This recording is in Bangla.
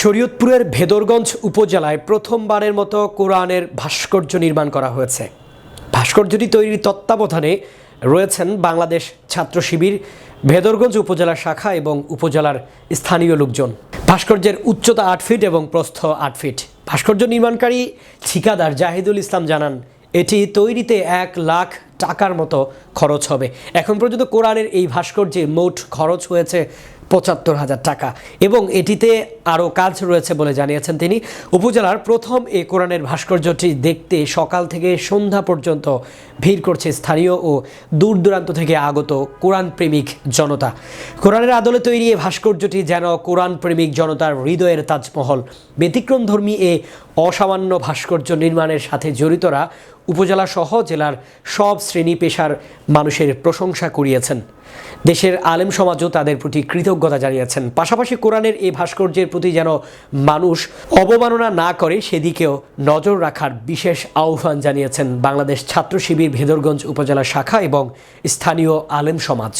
শরীয়তপুরের ভেদরগঞ্জ উপজেলায় প্রথমবারের মতো কোরআনের ভাস্কর্য নির্মাণ করা হয়েছে। ভাস্কর্যটি তৈরির তত্ত্বাবধানে রয়েছেন বাংলাদেশ ছাত্র শিবির ভেদরগঞ্জ উপজেলা শাখা এবং উপজেলার স্থানীয় লোকজন। ভাস্কর্যের উচ্চতা 8 ফিট এবং প্রস্থ 8 ফিট। ভাস্কর্য নির্মাণকারী ঠিকাদার জাহিদুল ইসলাম জানান, এটি তৈরিতে 1 লাখ টাকার মতো খরচ হবে। এখন পর্যন্ত কোরআনের এই ভাস্কর্যে মোট খরচ হয়েছে ৭৫,০০০ টাকা এবং এটিতে আরও কাজ রয়েছে বলে জানিয়েছেন তিনি। উপজেলার প্রথম এই কোরআনের ভাস্কর্যটি দেখতে সকাল থেকে সন্ধ্যা পর্যন্ত ভিড় করছে স্থানীয় ও দূর দূরান্ত থেকে আগত কোরআন প্রেমিক জনতা। কোরআনের আদলে তৈরি এই ভাস্কর্যটি যেন কোরআন প্রেমিক জনতার হৃদয়ের তাজমহল। ব্যতিক্রমধর্মী এ অসামান্য ভাস্কর্য নির্মাণের সাথে জড়িতরা উপজেলা সহ জেলার সব শ্রেণী পেশার মানুষের প্রশংসা কুড়িয়েছেন। দেশের আলেম সমাজও তাদের প্রতি কৃতজ্ঞতা জানিয়েছেন। পাশাপাশি কোরআনের এই ভাস্কর্যের প্রতি যেন মানুষ অবমাননা না করে সেদিকেও নজর রাখার বিশেষ আহ্বান জানিয়েছেন বাংলাদেশ ছাত্র শিবির ভেদরগঞ্জ উপজেলা শাখা এবং স্থানীয় আলেম সমাজ।